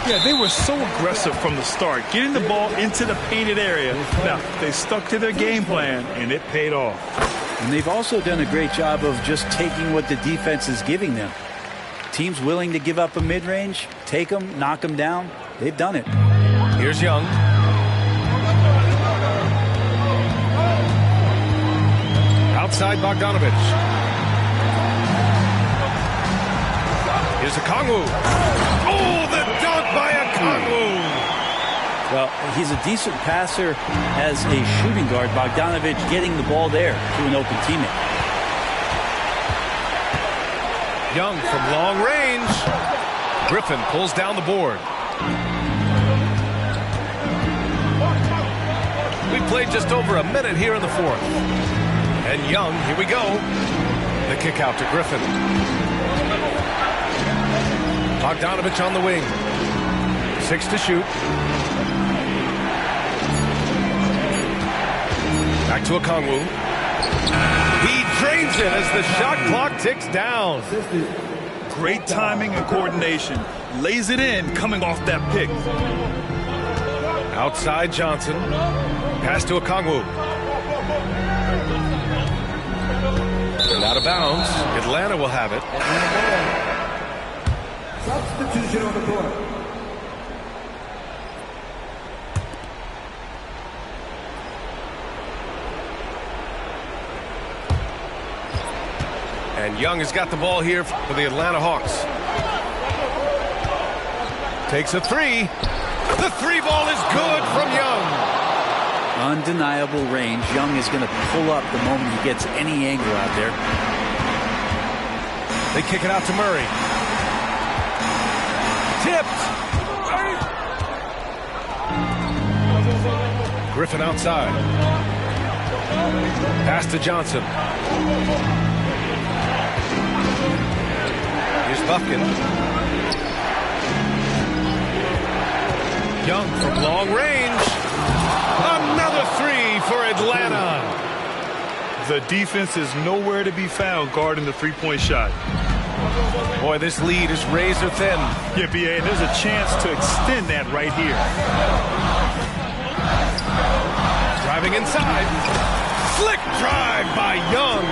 Yeah, they were so aggressive from the start, getting the ball into the painted area. Now, they stuck to their game plan, and it paid off. And they've also done a great job of just taking what the defense is giving them. Teams willing to give up a mid-range, take them, knock them down. They've done it. Here's Young. Outside Bogdanovich. Here's a Kongwu. Oh, the dunk by a Kongwu. Well, he's a decent passer as a shooting guard. Bogdanovich getting the ball there to an open teammate. Young from long range. Griffin pulls down the board. We played just over a minute here in the fourth. And Young, here we go. The kick out to Griffin. Bogdanovich on the wing. 6 to shoot. Back to a Kongwu. He drains it as the shot clock ticks down. Great timing and coordination. Lays it in coming off that pick. Outside Johnson. Pass to a Kongwu. And out of bounds. Atlanta will have it. Substitution on the court. And Young has got the ball here for the Atlanta Hawks. Takes a three. The three ball is good from Young. Undeniable range. Young is going to pull up the moment he gets any angle out there. They kick it out to Murray. Tipped. Griffin outside. Pass to Johnson. Here's Buffkin. Young from long range. Another three for Atlanta. The defense is nowhere to be found guarding the three-point shot. Boy, this lead is razor thin. Yeah, B.A., and there's a chance to extend that right here. Driving inside. Slick drive by Young.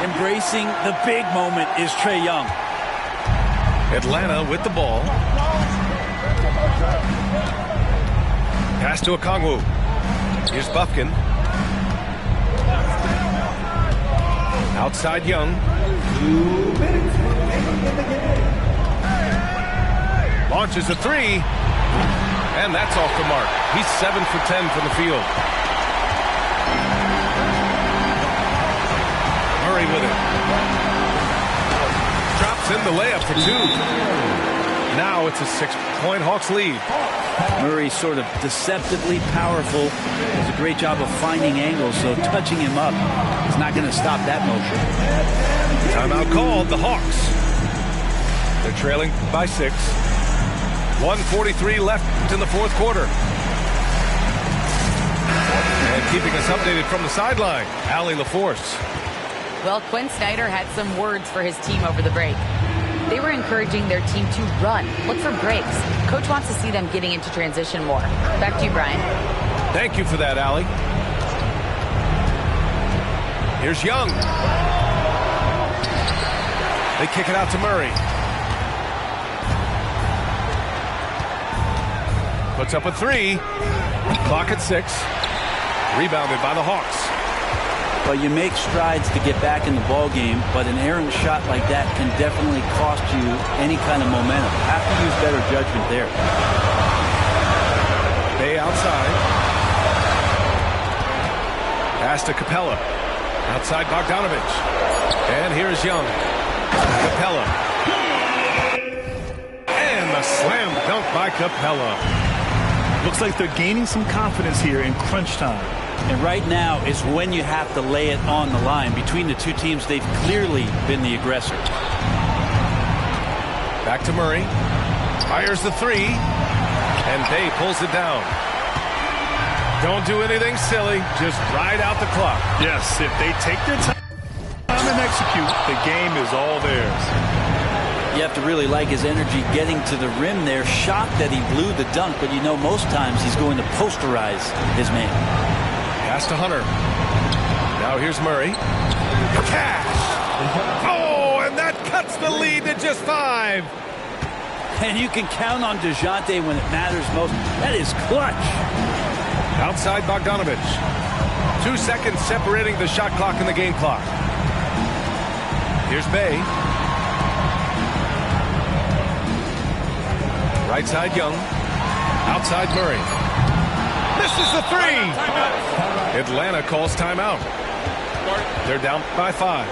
Embracing the big moment is Trae Young. Atlanta with the ball. Pass to a Kongwu. Here's Buffkin. Outside Young. 2 minutes remaining in the game. Launches a three. And that's off the mark. He's 7 for 10 from the field. Murray with it. Drops in the layup for 2. Now it's a 6-point Hawks lead. Murray sort of deceptively powerful. Does a great job of finding angles, so touching him up is not going to stop that motion. Timeout called. The Hawks. They're trailing by 6. 1:43 left in the fourth quarter. And keeping us updated from the sideline, Allie LaForce. Well, Quinn Snyder had some words for his team over the break. They were encouraging their team to run, look for breaks. Coach wants to see them getting into transition more. Back to you, Brian. Thank you for that, Allie. Here's Young. They kick it out to Murray. Puts up a three. Clock at 6. Rebounded by the Hawks. Well, you make strides to get back in the ball game, but an errant shot like that can definitely cost you any kind of momentum. Have to use better judgment there. Bay outside. Pass to Capella. Outside Bogdanovich. And here's Young. Capella. And the slam dunk by Capella. Looks like they're gaining some confidence here in crunch time. And right now is when you have to lay it on the line. Between the two teams, they've clearly been the aggressor. Back to Murray. Fires the three. And Bay pulls it down. Don't do anything silly. Just ride out the clock. Yes, if they take their time and execute, the game is all theirs. You have to really like his energy getting to the rim there. Shocked that he blew the dunk, but you know most times he's going to posterize his man. Pass to Hunter. Now here's Murray. Cash! Oh, and that cuts the lead to just 5. And you can count on DeJounte when it matters most. That is clutch. Outside Bogdanovich. 2 seconds separating the shot clock and the game clock. Here's Bay. Right side Young. Outside Murray. Misses the three. Atlanta calls timeout. They're down by 5.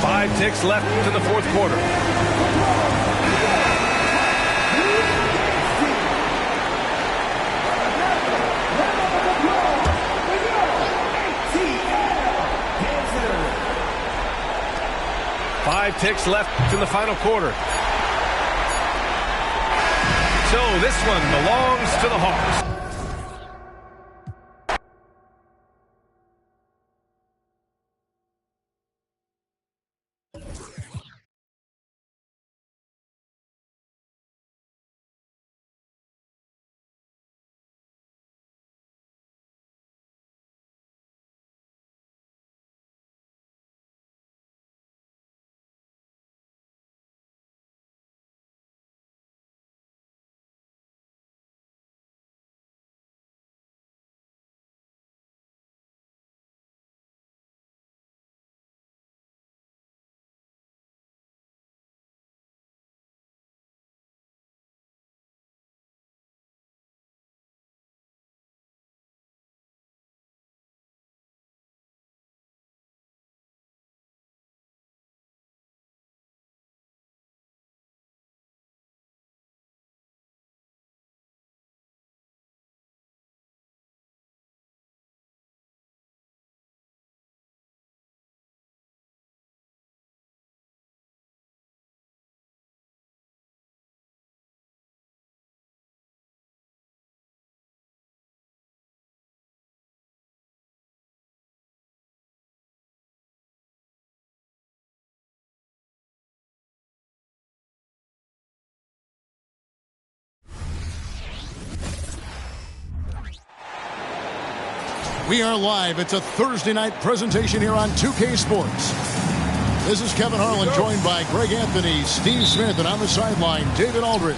5 ticks left in the fourth quarter. Five ticks left in the final quarter. So this one belongs to the Hawks. We are live. It's a Thursday night presentation here on 2K Sports. This is Kevin Harlan, joined by Greg Anthony, Steve Smith, and on the sideline, David Aldridge.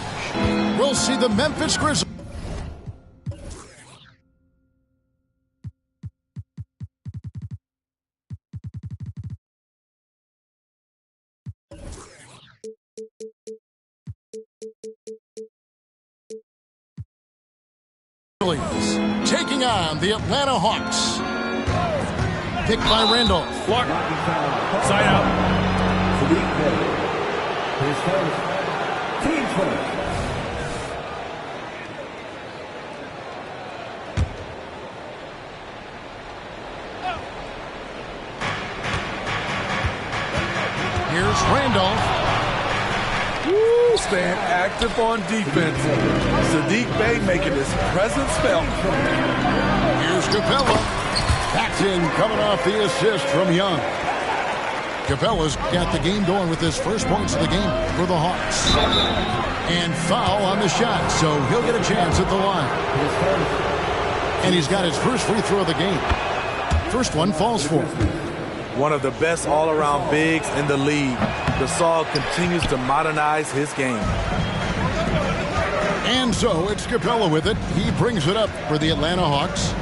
We'll see the Memphis Grizzlies. Taking on the Atlanta Hawks. Picked by Randolph. Clark. Side out. His first. Team first. Here's Randolph. Woo, staying active on defense. Sadiq Bey making his presence felt. Here's Capella. Backed in, coming off the assist from Young. Capella's got the game going with his first points of the game for the Hawks. And foul on the shot, so he'll get a chance at the line. And he's got his first free throw of the game. First one falls for him. One of the best all-around bigs in the league. Gasol continues to modernize his game. And so it's Capella with it. He brings it up for the Atlanta Hawks.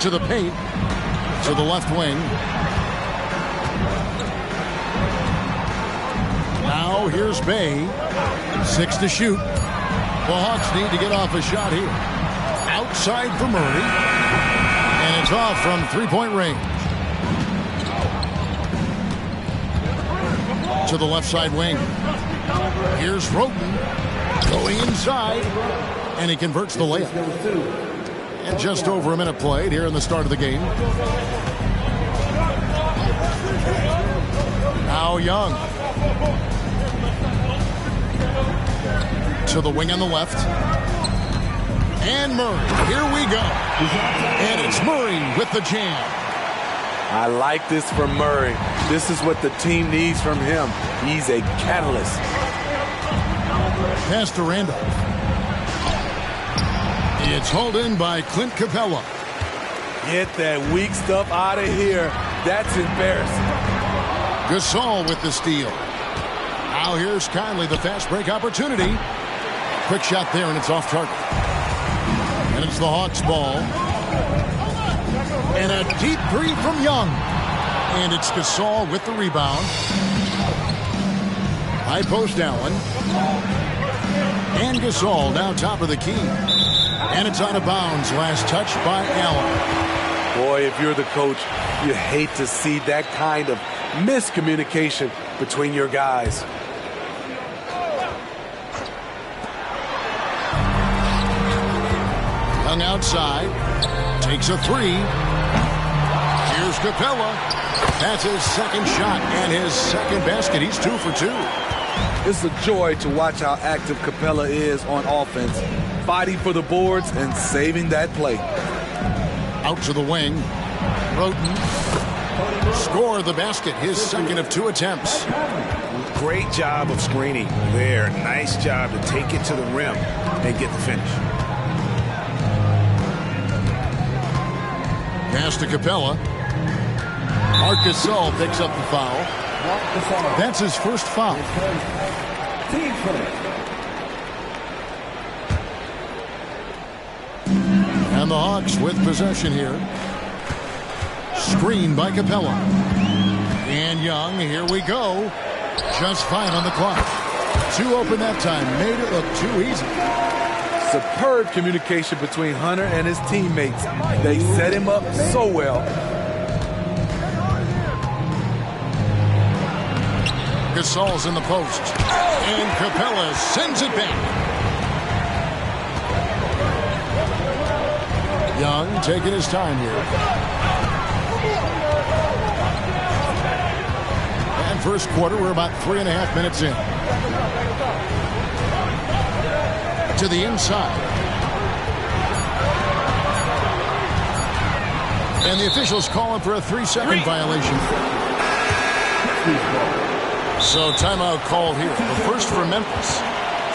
To the paint. To the left wing. Now here's Bay. 6 to shoot. The Hawks need to get off a shot here. Outside for Murray. And it's off from three-point range. To the left side wing. Here's Roten going inside. And he converts the layup. And just over a minute played here in the start of the game. Now Young. To the wing on the left. And Murray. Here we go. And it's Murray with the jam. I like this from Murray. This is what the team needs from him. He's a catalyst. Pass to Randolph. It's hauled in by Clint Capella. Get that weak stuff out of here. That's embarrassing. Gasol with the steal. Now here's Conley, the fast break opportunity. Quick shot there, and it's off target. And it's the Hawks' ball. And a deep three from Young. And it's Gasol with the rebound. High post Allen. And Gasol now top of the key. And it's out of bounds. Last touch by Allen. Boy, if you're the coach, you hate to see that kind of miscommunication between your guys. Young outside. Takes a three. Here's Capella. That's his second shot and his second basket. He's 2 for 2. It's a joy to watch how active Capella is on offense, fighting for the boards and saving that play. Out to the wing. Roten. Score the basket, his second of 2 attempts. Great job of screening there. Nice job to take it to the rim and get the finish. Pass to Capella. Marcus Gasol picks up the foul. That's his first foul. And the Hawks with possession here. Screen by Capella. And Young, here we go. Just 5 on the clock. 2 open that time. Made it look too easy. Superb communication between Hunter and his teammates. They set him up so well. Gasol's in the post. And Capella sends it back. Young taking his time here. And first quarter, we're about 3.5 minutes in. To the inside. And the officials calling for a 3-second violation. So timeout called here. The first for Memphis.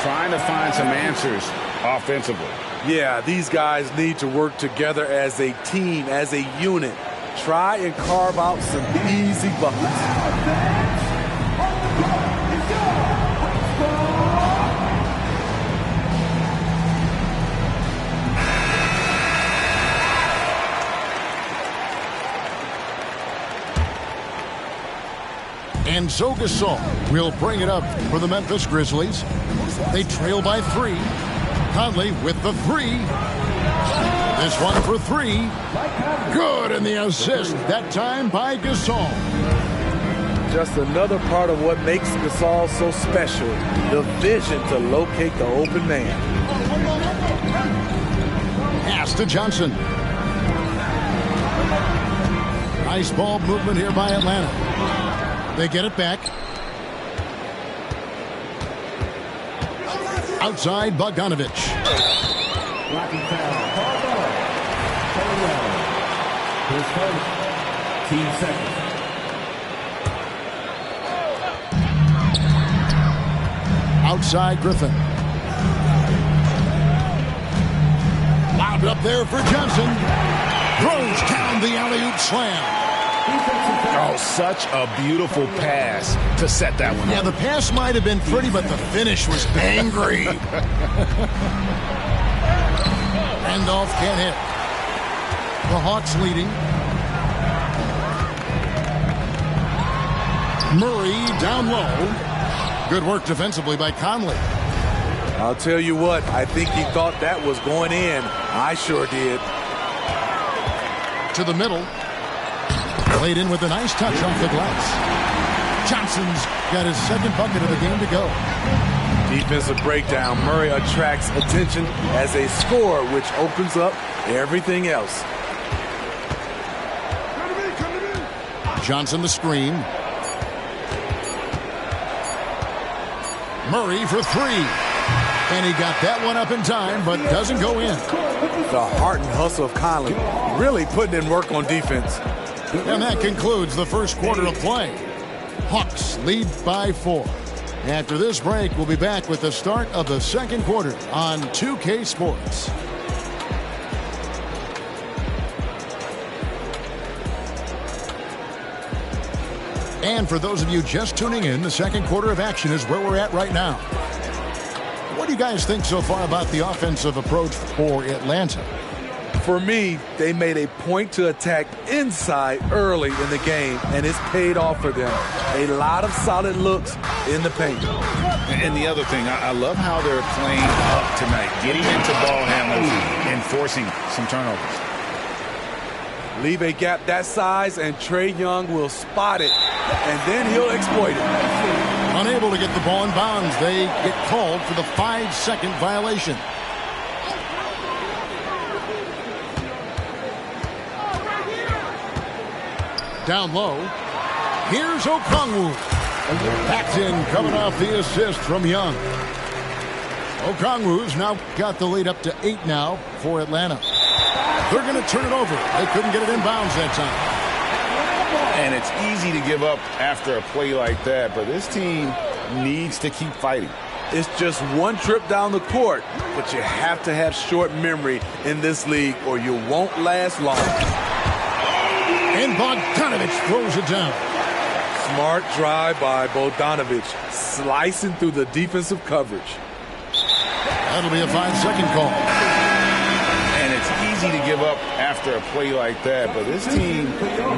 Trying to find some answers offensively. Yeah, these guys need to work together as a team, as a unit. Try and carve out some easy buckets. And so Gasol will bring it up for the Memphis Grizzlies. They trail by 3. Conley with the 3. This one for 3. Good, and the assist that time by Gasol. Just another part of what makes Gasol so special, the vision to locate the open man. Pass to Johnson. Nice ball movement here by Atlanta. They get it back. Outside, Bogdanovich. Blocking foul. His first. Team second. outside Griffin. Lobbed up there for Johnson. Throws down the alley-oop slam. Oh, such a beautiful pass to set that one up. Yeah, the pass might have been pretty, but the finish was angry. Randolph can't hit. The Hawks leading. Murray down low. Good work defensively by Conley. I'll tell you what, I think he thought that was going in. I sure did. To the middle. Played in with a nice touch off the glass. Johnson's got his second bucket of the game to go. Defensive breakdown. Murray attracts attention as a scorer, which opens up everything else. Johnson the screen. Murray for three. And he got that one up in time, but doesn't go in. The heart and hustle of Conley really putting in work on defense. And that concludes the first quarter of play. Hawks lead by 4. After this break, we'll be back with the start of the second quarter on 2K Sports. And for those of you just tuning in, the second quarter of action is where we're at right now. What do you guys think so far about the offensive approach for Atlanta? For me, they made a point to attack inside early in the game, and it's paid off for them. A lot of solid looks in the paint. And the other thing, I love how they're playing up tonight, getting into ball handlers and forcing some turnovers. Leave a gap that size, and Trae Young will spot it, and then he'll exploit it. Unable to get the ball in bounds, they get called for the 5-second violation. Down low. Here's Okongwu. Packed in, coming off the assist from Young. Okongwu's now got the lead up to 8 now for Atlanta. They're going to turn it over. They couldn't get it in bounds that time. And it's easy to give up after a play like that, but this team needs to keep fighting. It's just one trip down the court, but you have to have short memory in this league or you won't last long. And Bogdanovich throws it down. Smart drive by Bogdanovich, slicing through the defensive coverage. That'll be a 5-second call. And it's easy to give up after a play like that, but this team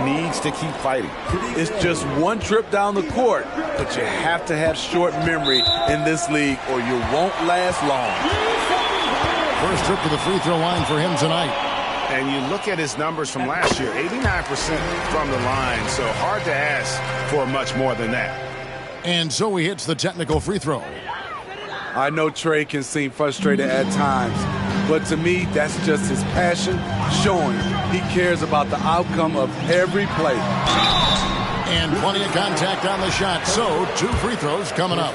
needs to keep fighting. It's just one trip down the court, but you have to have short memory in this league or you won't last long. First trip to the free throw line for him tonight. And you look at his numbers from last year, 89% from the line, so hard to ask for much more than that. And so he hits the technical free throw. I know Trae can seem frustrated at times, but to me, that's just his passion showing he cares about the outcome of every play. And plenty of contact on the shot, so 2 free throws coming up.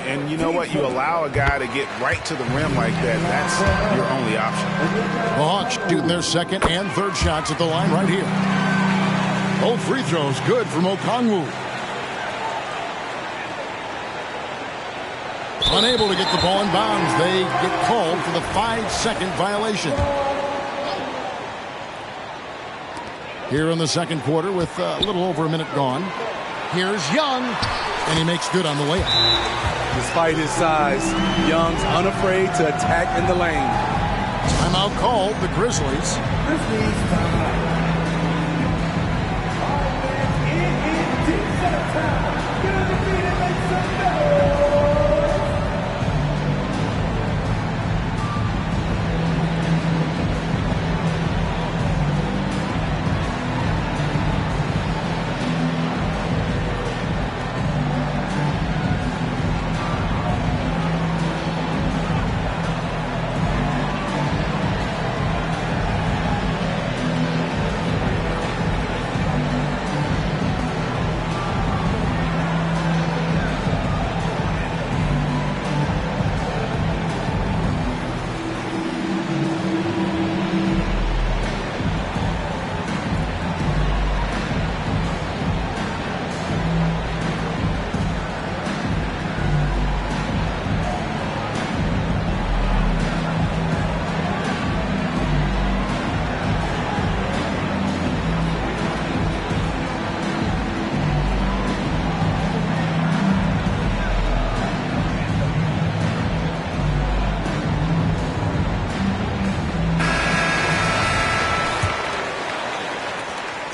And you know what? You allow a guy to get right to the rim like that, that's your only option. The Hawks shooting their second and third shots at the line right here. Both free throws good from Okongwu. Unable to get the ball in bounds, they get called for the 5-second violation. Here in the second quarter with a little over a minute gone. Here's Young, and he makes good on the layup. Despite his size, Young's unafraid to attack in the lane. Timeout called, the Grizzlies.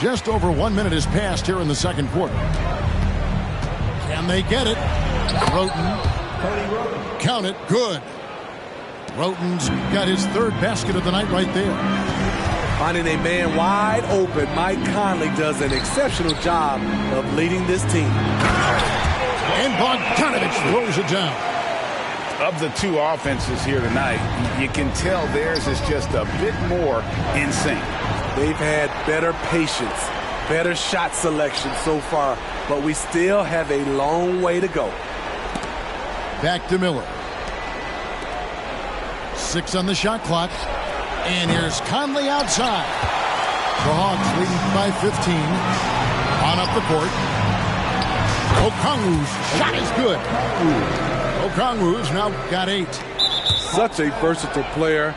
Just over 1 minute has passed here in the second quarter. Can they get it? Roten. Count it. Good. Roten's got his third basket of the night right there. Finding a man wide open, Mike Conley does an exceptional job of leading this team. And Bogdanovich throws it down. Of the two offenses here tonight, you can tell theirs is just a bit more in sync. They've had better patience, better shot selection so far, but we still have a long way to go. Back to Miller. 6 on the shot clock. And here's Conley outside. The Hawks leading by 15. On up the court. Okongwu's shot is good. Okongwu's now got 8. Such a versatile player.